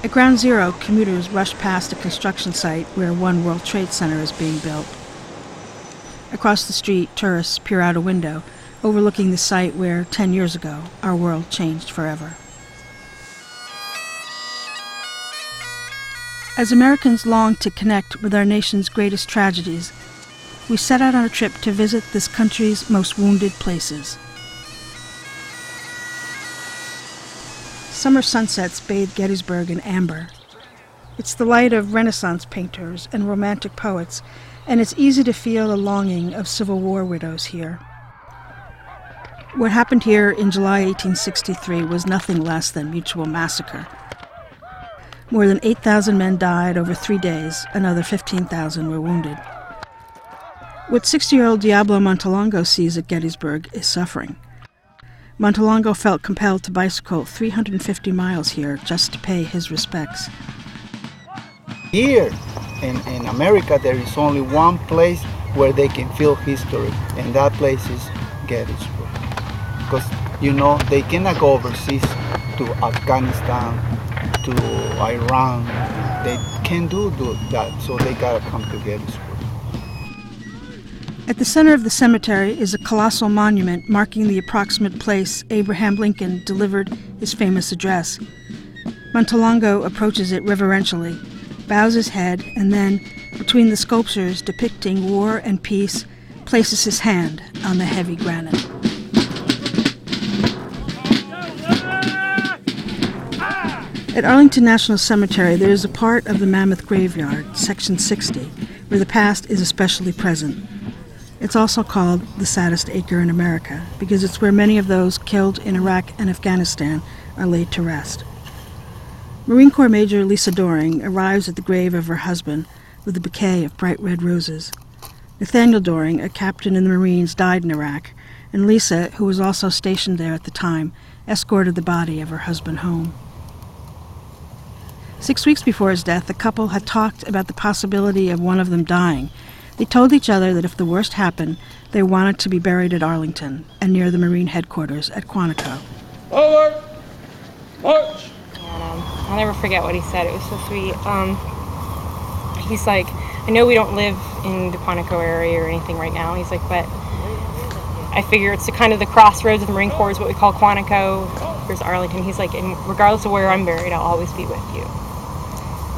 At Ground Zero, commuters rush past a construction site where One World Trade Center is being built. Across the street, tourists peer out a window, overlooking the site where, 10 years ago, our world changed forever. As Americans long to connect with our nation's greatest tragedies, we set out on a trip to visit this country's most wounded places. Summer sunsets bathe Gettysburg in amber. It's the light of Renaissance painters and romantic poets, and it's easy to feel a longing of Civil War widows here. What happened here in July 1863 was nothing less than mutual massacre. More than 8,000 men died over 3 days, another 15,000 were wounded. What 60-year-old Diablo Montalongo sees at Gettysburg is suffering. Montalongo felt compelled to bicycle 350 miles here just to pay his respects. Here in America, there is only one place where they can feel history, and that place is Gettysburg. Because, they cannot go overseas to Afghanistan, to Iran. They can't do that, so they gotta come to Gettysburg. At the center of the cemetery is a colossal monument marking the approximate place Abraham Lincoln delivered his famous address. Montalongo approaches it reverentially, bows his head, and then, between the sculptures depicting war and peace, places his hand on the heavy granite. At Arlington National Cemetery, there is a part of the Mammoth Graveyard, Section 60, where the past is especially present. It's also called the saddest acre in America because it's where many of those killed in Iraq and Afghanistan are laid to rest. Marine Corps Major Lisa Doring arrives at the grave of her husband with a bouquet of bright red roses. Nathaniel Doring, a captain in the Marines, died in Iraq, and Lisa, who was also stationed there at the time, escorted the body of her husband home. 6 weeks before his death, the couple had talked about the possibility of one of them dying. They told each other that if the worst happened, they wanted to be buried at Arlington and near the Marine headquarters at Quantico. Forward! March! I'll never forget what he said. It was so sweet. He's like, I know we don't live in the Quantico area or anything right now. He's like, but I figure it's kind of the crossroads of the Marine Corps is what we call Quantico. There's Arlington. He's like, and regardless of where I'm buried, I'll always be with you.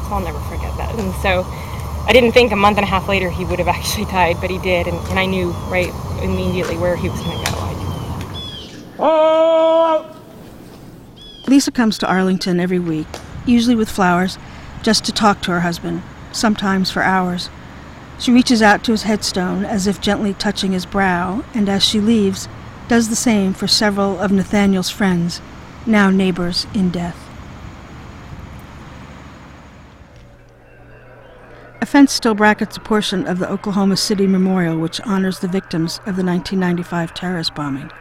So I'll never forget that. And so I didn't think a month and a half later he would have actually died, but he did, and I knew right immediately where he was going to go. Oh! Lisa comes to Arlington every week, usually with flowers, just to talk to her husband, sometimes for hours. She reaches out to his headstone as if gently touching his brow, and as she leaves, does the same for several of Nathaniel's friends, now neighbors in death. A fence still brackets a portion of the Oklahoma City Memorial which honors the victims of the 1995 terrorist bombing.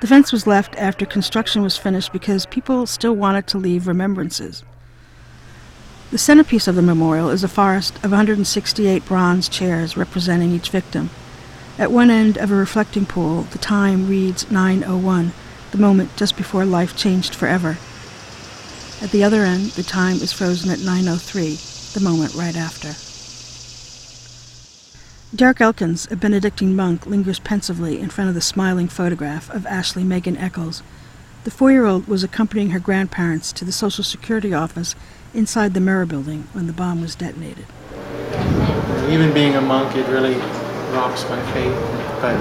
The fence was left after construction was finished because people still wanted to leave remembrances. The centerpiece of the memorial is a forest of 168 bronze chairs representing each victim. At one end of a reflecting pool, the time reads 9:01, the moment just before life changed forever. At the other end, the time is frozen at 9:03, the moment right after. Derek Elkins, a Benedictine monk, lingers pensively in front of the smiling photograph of Ashley Megan Eccles. The 4-year-old was accompanying her grandparents to the Social Security office inside the Mirror Building when the bomb was detonated. Even being a monk, it really rocks my faith, but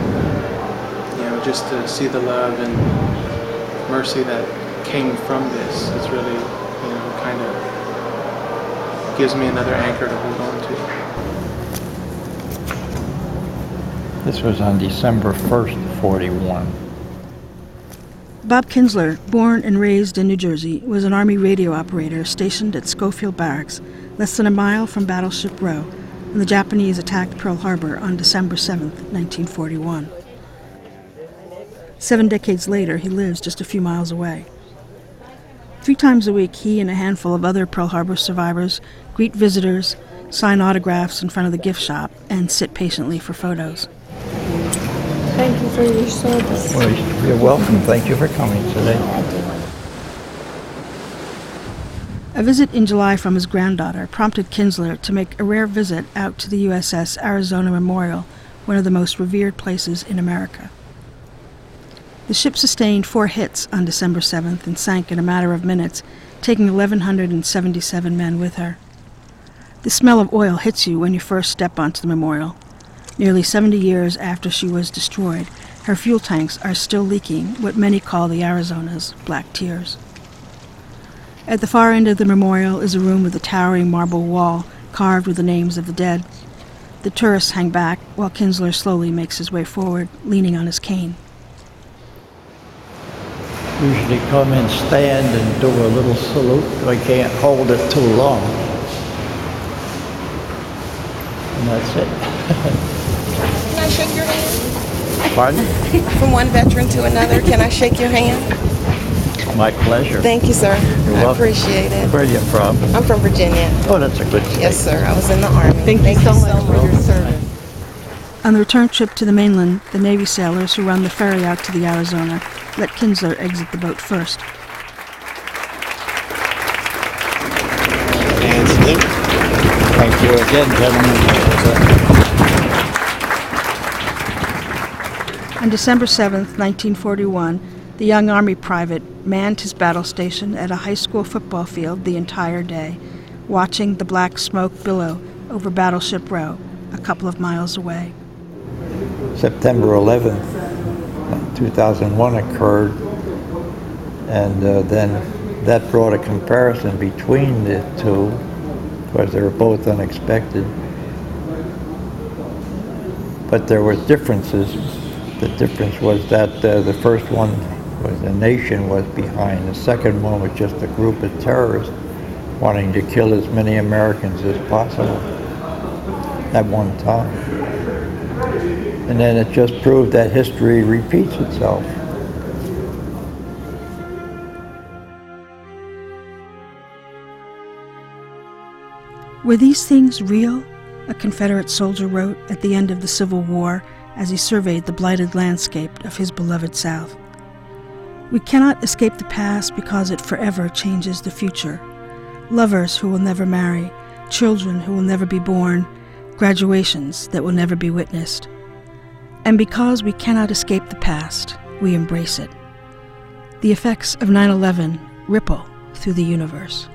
just to see the love and mercy that came from this, it's really, kind of gives me another anchor to hold on to. This was on December 1st, 41. Bob Kinsler, born and raised in New Jersey, was an Army radio operator stationed at Schofield Barracks, less than a mile from Battleship Row, when the Japanese attacked Pearl Harbor on December 7, 1941. 7 decades later, he lives just a few miles away. 3 times a week, he and a handful of other Pearl Harbor survivors greet visitors, sign autographs in front of the gift shop, and sit patiently for photos. Thank you for your service. Well, you're welcome. Thank you for coming today. A visit in July from his granddaughter prompted Kinsler to make a rare visit out to the USS Arizona Memorial, one of the most revered places in America. The ship sustained 4 hits on December 7th and sank in a matter of minutes, taking 1,177 men with her. The smell of oil hits you when you first step onto the memorial. Nearly 70 years after she was destroyed, her fuel tanks are still leaking what many call the Arizona's black tears. At the far end of the memorial is a room with a towering marble wall carved with the names of the dead. The tourists hang back while Kinsler slowly makes his way forward, leaning on his cane. Usually come and stand and do a little salute. I can't hold it too long. And that's it. Can I shake your hand? Pardon? From one veteran to another, can I shake your hand? My pleasure. Thank you, sir. You're I welcome. appreciate it. Where are you from? I'm from Virginia. Oh, that's a good state. Yes, sir. I was in the Army. Thank you so much for your service. On the return trip to the mainland, the Navy sailors who run the ferry out to the Arizona let Kinsler exit the boat first. And salute. Thank you again, gentlemen. On December 7th, 1941, the young Army private manned his battle station at a high school football field the entire day, watching the black smoke billow over Battleship Row, a couple of miles away. September 11th, 2001 occurred, and then that brought a comparison between the two, because they were both unexpected. But there were differences. The difference was that the first one was the nation was behind. The second one was just a group of terrorists wanting to kill as many Americans as possible at one time. And then it just proved that history repeats itself. Were these things real? A Confederate soldier wrote at the end of the Civil War as he surveyed the blighted landscape of his beloved South. We cannot escape the past because it forever changes the future. Lovers who will never marry, children who will never be born, graduations that will never be witnessed. And because we cannot escape the past, we embrace it. The effects of 9/11 ripple through the universe.